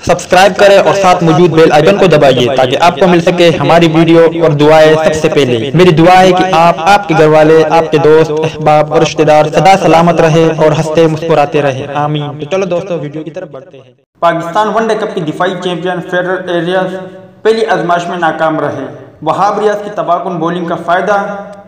Subscribe करें और साथ मौजूद बेल आइकन को दबाइए ताकि आपको मिल सके हमारी वीडियो और दुआएं सबसे पहले। मेरी दुआ है कि आप, आपके घर वाले, आपके दोस्त, अहबाब और रिश्तेदार सदा सलामत रहे और हंसते मुस्कुराते रहे। आमीन। तो चलो दोस्तों वीडियो की तरफ बढ़ते हैं। पाकिस्तान वनडे कप की दिफाई चैंपियन फेडरल एरियाज पहली आजमाइश में नाकाम रहे। वहाब रियाज की तबाहकुन बॉलिंग का फायदा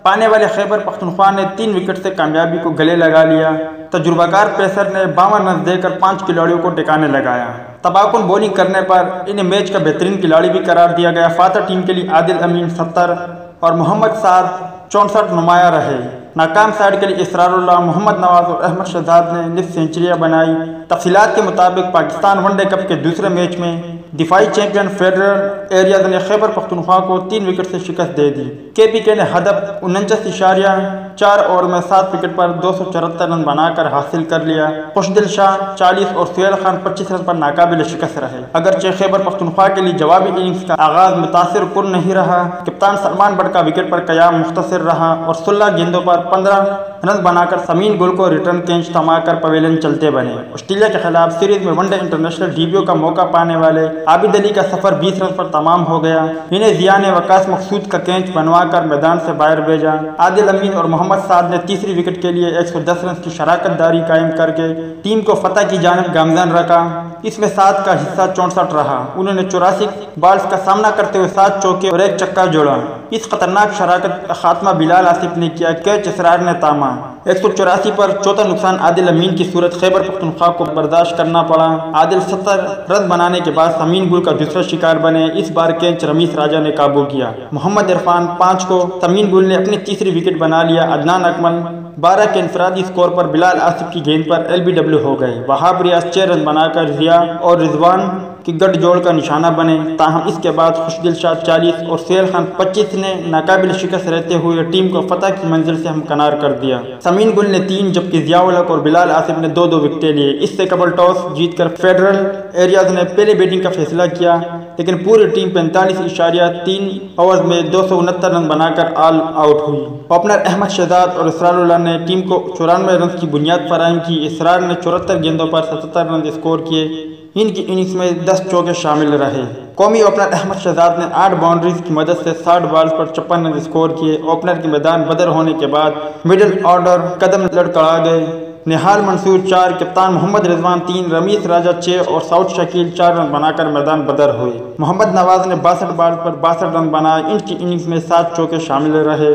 पाने वाले खैबर पख्तूनख्वा ने 3 विकेट से कामयाबी को गले लगा लिया। तजुर्बाकार पेसर ने 52 रन देकर 5 खिलाड़ियों को टिकाने लगाया। तबाहकुन बॉलिंग करने पर इन्हें मैच का बेहतरीन खिलाड़ी भी करार दिया गया। फातर टीम के लिए आदिल अमीन 70 और मोहम्मद साद 64 नुमाया रहे। नाकाम साइड के लिए इसरारुल्लाह, मोहम्मद नवाज और अहमद शहजाद ने निस्फ सेंचुरियाँ बनाई। तफसीलात के मुताबिक पाकिस्तान वनडे कप के दूसरे मैच में दिफाई चैंपियन फेडरल एरियाज ने खैबर पख्तूनख्वा को 3 विकेट से शिकस्त दे दी। KPK ने हदफ 49.4 ओवर में 7 विकेट पर 274 रन बनाकर हासिल कर लिया। खुशदिल शाह 40 और सुहेल खान 25 रन पर नाकाबिल शिकस्त रहे। अगरचे खैबर पख्तूनख्वा के लिए जवाबी इनिंग्स का आगाज मुतासिर कुन नहीं रहा। कप्तान सलमान बट का विकेट पर कयाम मुख्तसर रहा और 16 गेंदों पर 15 रन बनाकर समीन गुल को रिटर्न कैच थमाकर पवेलियन चलते बने। ऑस्ट्रेलिया के खिलाफ सीरीज में वनडे इंटरनेशनल डेब्यू का मौका पाने वाले आबिद अली का सफर 20 रन पर तमाम हो गया। इन्हें जिया ने वकास मकसूद का कैच बनवाकर मैदान से बाहर भेजा। आदिल अमीन और मोहम्मद साद ने तीसरी विकेट के लिए 110 रन की शराकत दारी कायम करके टीम को फतह की जानिब गामजन रखा। इसमें साद का हिस्सा 64 रहा। उन्होंने 84 बॉल्स का सामना करते हुए 7 चौके और 1 छक्का जोड़ा। इस खतरनाक शराकत का खात्मा बिलाल आसिफ ने किया, कैच इसरार ने तामा। 184 पर चौथा नुकसान आदिल अमीन की सूरत खैबर पख्तूनख्वा को बर्दाश्त करना पड़ा। आदिल 70 रन बनाने के बाद समीन गुल का दूसरा शिकार बने। इस बार कैच रमीस राजा ने काबू किया। मोहम्मद इरफान 5 को समीन गुल ने अपनी तीसरी विकेट बना लिया। अदनान अकमल 12 के इंफरादी स्कोर पर बिलाल आसिफ की गेंद पर LBW हो गए। वहाब रियाज 6 रन बनाकर जिया और रिजवान की गठजोड़ का निशाना बने। ताहम इसके बाद खुशदिल शाह 40 और सुहेल खान 25 ने नाकाबिल शिकस्त रहते हुए टीम को फतह की मंजिल से हमकनार कर दिया। समीन गुल ने 3 जबकि जिया उल हक और बिलाल आसिफ ने 2-2 विकेटें लिए। इससे कबल टॉस जीतकर फेडरल एरियाज ने पहले बैटिंग का फैसला किया, लेकिन पूरी टीम 45.3 ओवर में 269 रन बनाकर ऑल आउट हुई। ओपनर अहमद शहजाद और इसरारुल्लाह ने टीम को 94 रन की बुनियाद फराहम की। इसरार ने 74 गेंदों पर 77 रन स्कोर किए। इनकी इनिंग्स में 10 चौके शामिल रहे। कौमी ओपनर अहमद शहजाद ने 8 बाउंड्रीज की मदद से 60 बॉल्स पर 56 रन स्कोर किए। ओपनर के मैदान बदर होने के बाद मिडिल ऑर्डर कदम लड़खड़ा गए। निहाल मंसूर 4, कप्तान मोहम्मद रिजवान 3, रमीस राजा 6 और साउथ शकील 4 रन बनाकर मैदान बदर हुए। मोहम्मद नवाज ने 62 बॉल पर 62 रन बनाए। इनकी इनिंग्स में 7 चौके शामिल रहे।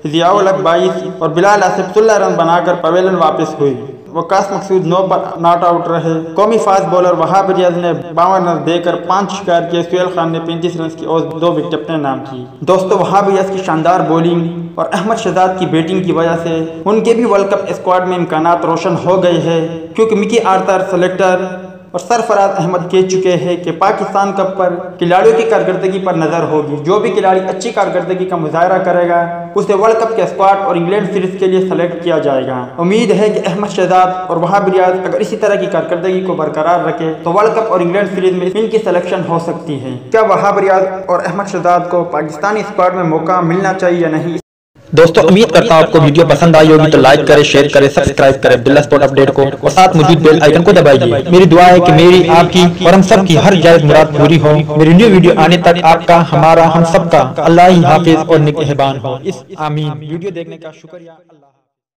जिया उल हक 22 और बिलाल आसिफ 16 रन बनाकर पवेलियन वापस हुई। वकास मकसूद 9 पर नॉट आउट रहे। कौमी फास्ट बॉलर वहाब रियाज ने 52 रन देकर 5 शिकार किए। सुहेल खान ने 35 रन की और 2 विकेट अपने नाम की। दोस्तों, वहाब रियाज की शानदार बॉलिंग और अहमद शहजाद की बैटिंग की वजह से उनके भी वर्ल्ड कप स्क्वाड में इम्कानात रोशन हो गए हैं, क्योंकि मिकी आर्थर सेलेक्टर और सरफराज अहमद कह चुके हैं कि पाकिस्तान कप पर खिलाड़ियों की कारकर्दगी पर नजर होगी। जो भी खिलाड़ी अच्छी कारकर्दगी का मुजाहरा करेगा उसे वर्ल्ड कप के स्क्वाड और इंग्लैंड सीरीज के लिए सेलेक्ट किया जाएगा। उम्मीद है कि अहमद शहजाद और वहाब रियाज अगर इसी तरह की कारकर्दगी को बरकरार रखे तो वर्ल्ड कप और इंग्लैंड सीरीज में इनकी सिलेक्शन हो सकती है। क्या वहाब रियाज और अहमद शहजाद को पाकिस्तानी स्क्वाड में मौका मिलना चाहिए या नहीं? दोस्तों, उम्मीद करता हूं आपको वीडियो पसंद आई होगी, तो लाइक करें, शेयर करें, सब्सक्राइब करें अब्दुल्ला स्पोर्ट अपडेट को और साथ मौजूद बेल आइकन को दबाइए। मेरी दुआ है कि मेरी, आपकी और हम सब की हर जायज मुराद पूरी हो। मेरी न्यू वीडियो आने तक आपका, हमारा, हम सबका अल्लाह ही हाफिज और निगहबान हो। इस आमीन। वीडियो देखने का शुक्रिया। अल्लाह।